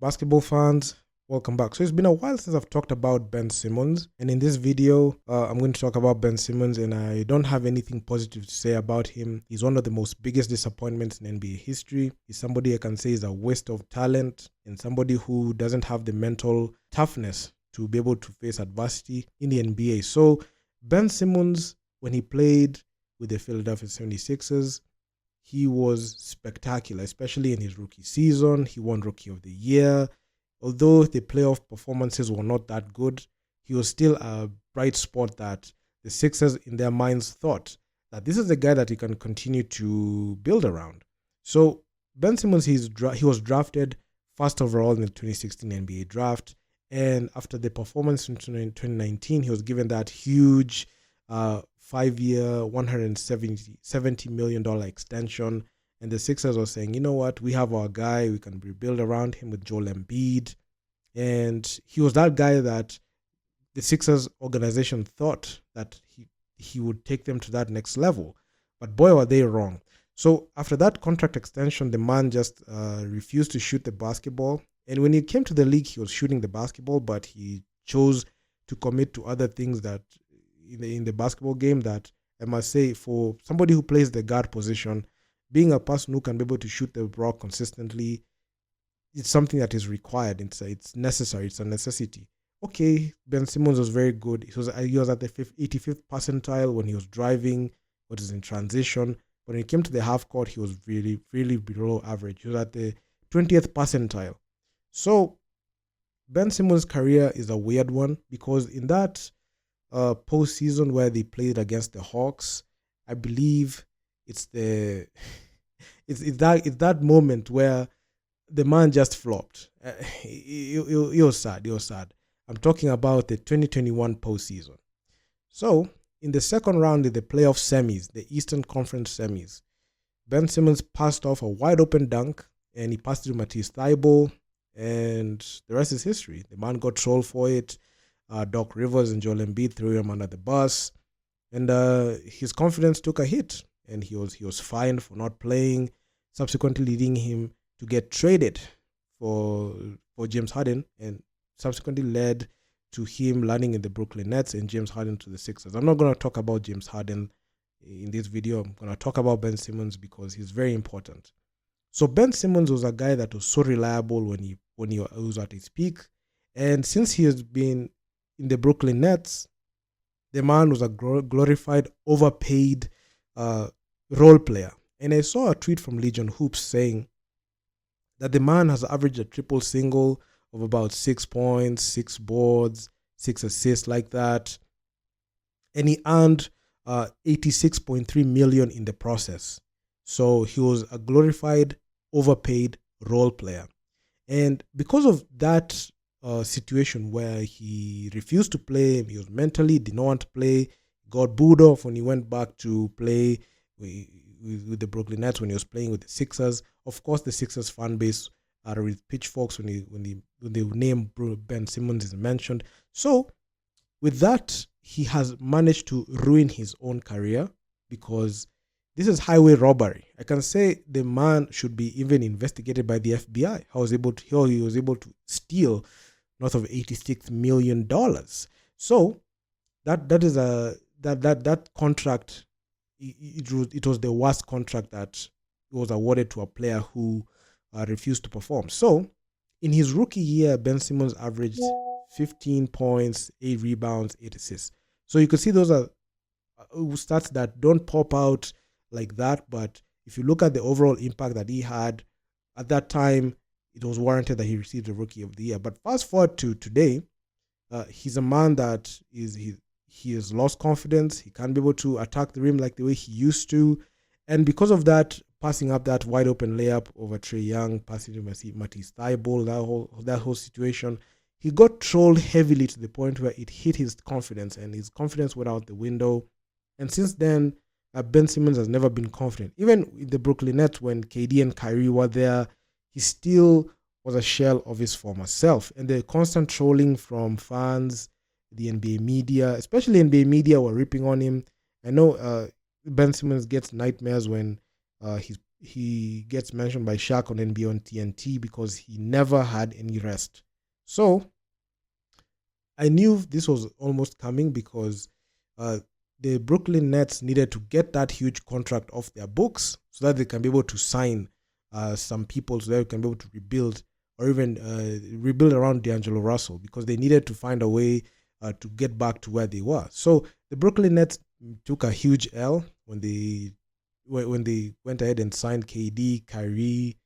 Basketball fans, welcome back. So it's been a while since I've talked about Ben Simmons, and in this video, I'm going to talk about Ben Simmons, and I don't have anything positive to say about him. He's one of the most biggest disappointments in NBA history. He's somebody I can say is a waste of talent, and somebody who doesn't have the mental toughness to be able to face adversity in the NBA. So Ben Simmons, when he played with the Philadelphia 76ers, he was spectacular, especially in his rookie season. He won Rookie of the Year. Although the playoff performances were not that good, he was still a bright spot that the Sixers, in their minds, thought that this is the guy that he can continue to build around. So Ben Simmons, he was drafted first overall in the 2016 NBA draft. And after the performance in 2019, he was given that huge 5-year, $170 million extension. And the Sixers were saying, you know what, we have our guy, we can rebuild around him with Joel Embiid. And he was that guy that the Sixers organization thought that he would take them to that next level. But boy, were they wrong. So after that contract extension, the man just refused to shoot the basketball. And when he came to the league, he was shooting the basketball, but he chose to commit to other things that in the basketball game that I must say, for somebody who plays the guard position, being a person who can be able to shoot the rock consistently, it's something that is required. It's necessary. It's a necessity. Okay, Ben Simmons was very good. He was at the 85th percentile when he was driving, but was in transition. But when it came to the half court, he was really, really below average. He was at the 20th percentile. So Ben Simmons' career is a weird one because in that postseason where they played against the Hawks, I believe it's that moment where the man just flopped. It was sad. It was sad. I'm talking about the 2021 postseason. So in the second round in the playoff semis, the Eastern Conference semis, Ben Simmons passed off a wide open dunk and he passed it to Matisse Thybulle, and the rest is history. The man got trolled for it. Doc Rivers and Joel Embiid threw him under the bus, and his confidence took a hit, and he was fined for not playing, subsequently leading him to get traded for James Harden, and subsequently led to him landing in the Brooklyn Nets and James Harden to the Sixers. I'm not going to talk about James Harden in this video. I'm going to talk about Ben Simmons because he's very important. So Ben Simmons was a guy that was so reliable when he was at his peak, and since he has been in the Brooklyn Nets, the man was a glorified, overpaid role player. And I saw a tweet from Legion Hoops saying that the man has averaged a triple single of about 6 points, 6 boards, 6 assists, like that. And he earned $86.3 million in the process. So he was a glorified, overpaid role player. And because of that situation where he refused to play, he was mentally did not want to play, got booed off when he went back to play with the Brooklyn Nets when he was playing with the Sixers. Of course, the Sixers fan base are with pitchforks when the name Ben Simmons is mentioned. So with that, he has managed to ruin his own career because this is highway robbery. I can say the man should be even investigated by the FBI. How he was able to steal north of $86 million. So that contract, it was the worst contract that was awarded to a player who refused to perform. So in his rookie year, Ben Simmons averaged 15 points, 8 rebounds, 8 assists. So you can see those are stats that don't pop out like that, but if you look at the overall impact that he had at that time, it was warranted that he received the Rookie of the Year. But fast forward to today, he's a man that he has lost confidence. He can't be able to attack the rim like the way he used to, and because of that, passing up that wide open layup over Trae Young, passing to Matisse Thybulle, that whole situation, he got trolled heavily to the point where it hit his confidence, and his confidence went out the window. And since then, Ben Simmons has never been confident. Even in the Brooklyn Nets, when KD and Kyrie were there, he still was a shell of his former self. And the constant trolling from fans, the NBA media, especially NBA media, were ripping on him. I know Ben Simmons gets nightmares when he's he gets mentioned by Shaq on NBA on TNT because he never had any rest. So I knew this was almost coming because the Brooklyn Nets needed to get that huge contract off their books so that they can be able to sign some people so that they can be able to rebuild or even rebuild around D'Angelo Russell because they needed to find a way to get back to where they were. So the Brooklyn Nets took a huge L when they went ahead and signed KD, Kyrie,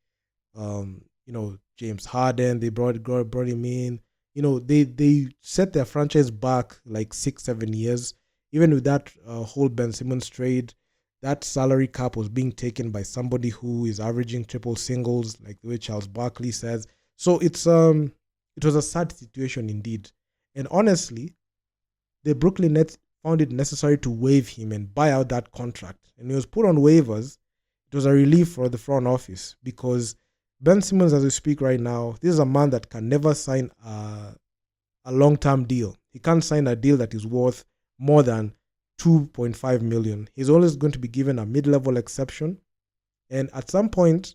James Harden. They brought him in. They set their franchise back like 6-7 years. Even with that whole Ben Simmons trade, that salary cap was being taken by somebody who is averaging triple singles, like the way Charles Barkley says. So it was a sad situation indeed. And honestly, the Brooklyn Nets found it necessary to waive him and buy out that contract. And he was put on waivers. It was a relief for the front office because Ben Simmons, as we speak right now, this is a man that can never sign a long-term deal. He can't sign a deal that is worth more than 2.5 million. He's always going to be given a mid-level exception. And at some point,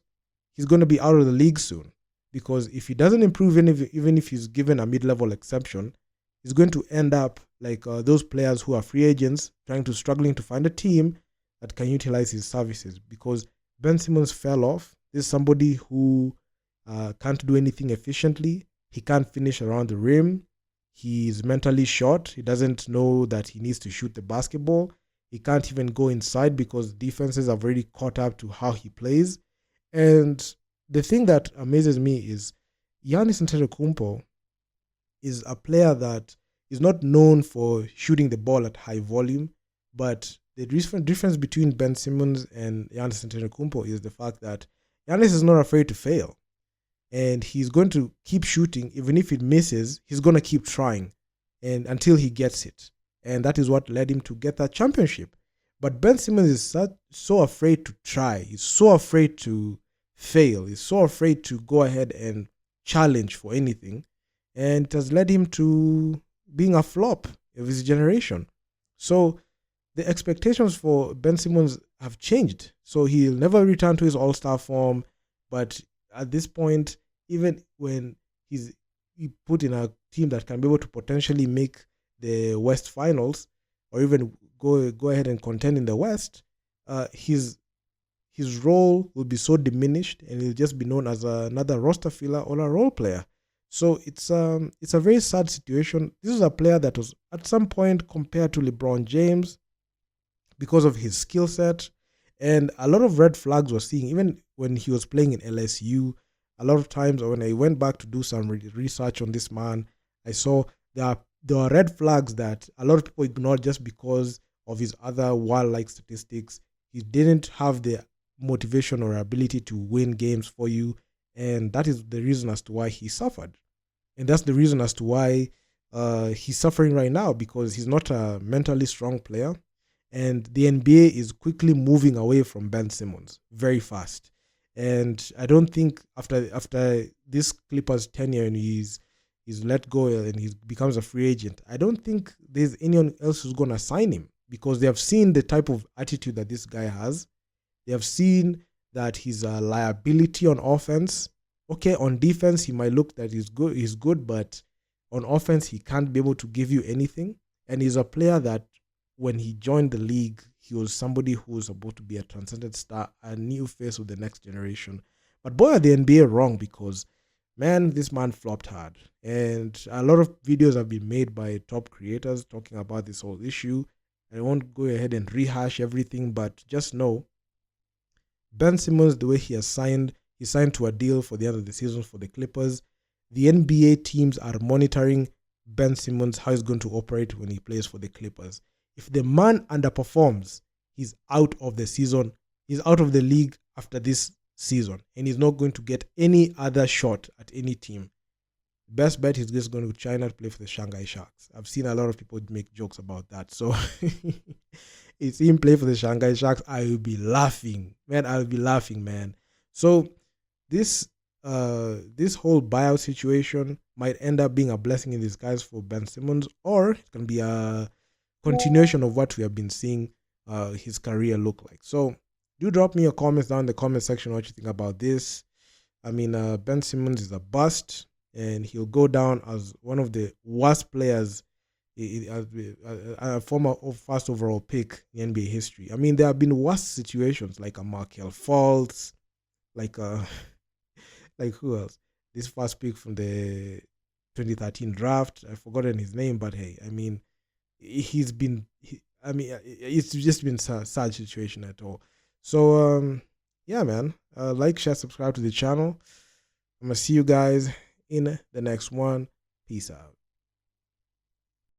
he's going to be out of the league soon. Because if he doesn't improve, even if he's given a mid-level exception, he's going to end up like those players who are free agents struggling to find a team that can utilize his services. Because Ben Simmons fell off. This is somebody who can't do anything efficiently. He can't finish around the rim. He's mentally short. He doesn't know that he needs to shoot the basketball. He can't even go inside because defenses have already caught up to how he plays. And the thing that amazes me is Giannis Antetokounmpo is a player that is not known for shooting the ball at high volume, but the difference between Ben Simmons and Giannis Antetokounmpo is the fact that Giannis is not afraid to fail. And he's going to keep shooting. Even if it misses, he's going to keep trying and until he gets it. And that is what led him to get that championship. But Ben Simmons is so afraid to try. He's so afraid to fail. He's so afraid to go ahead and challenge for anything. And it has led him to being a flop of his generation. So the expectations for Ben Simmons have changed. So he'll never return to his all-star form. But at this point, even when he put in a team that can be able to potentially make the West Finals or even go ahead and contend in the West, his role will be so diminished and he'll just be known as another roster filler or a role player. So it's a very sad situation. This is a player that was at some point compared to LeBron James because of his skill set. And a lot of red flags were seeing, even when he was playing in LSU. A lot of times when I went back to do some research on this man, I saw there are red flags that a lot of people ignored just because of his other wild-like statistics. He didn't have the motivation or ability to win games for you. And that is the reason as to why he suffered. And that's the reason as to why he's suffering right now, because he's not a mentally strong player. And the NBA is quickly moving away from Ben Simmons very fast. And I don't think after this Clippers tenure and he's let go and he becomes a free agent, I don't think there's anyone else who's going to sign him, because they have seen the type of attitude that this guy has. They have seen that he's a liability on offense. Okay, on defense, he might look that he's good, but on offense, he can't be able to give you anything. And he's a player that when he joined the league, he was somebody who was supposed to be a transcendent star, a new face of the next generation. But boy, are the NBA wrong, because, man, this man flopped hard. And a lot of videos have been made by top creators talking about this whole issue. I won't go ahead and rehash everything, but just know Ben Simmons, the way he signed to a deal for the end of the season for the Clippers. The NBA teams are monitoring Ben Simmons, how he's going to operate when he plays for the Clippers. If the man underperforms, he's out of the season. He's out of the league after this season, and he's not going to get any other shot at any team. Best bet, he's just going to China to play for the Shanghai Sharks. I've seen a lot of people make jokes about that. So if him play for the Shanghai Sharks, I will be laughing. Man, I'll be laughing, man. So this whole buyout situation might end up being a blessing in disguise for Ben Simmons, or it can be a continuation of what we have been seeing his career look like. So Do drop me your comments down in the comment section what you think about this. I mean, Ben Simmons is a bust, and he'll go down as one of the worst players, a former first overall pick in NBA history. I mean, there have been worse situations like a Markel Fultz, like like who else? This first pick from the 2013 draft. I've forgotten his name, but hey, I mean, he's been. It's just been a sad situation at all. So yeah, man. Like, share, subscribe to the channel. I'm gonna see you guys in the next one. Peace out.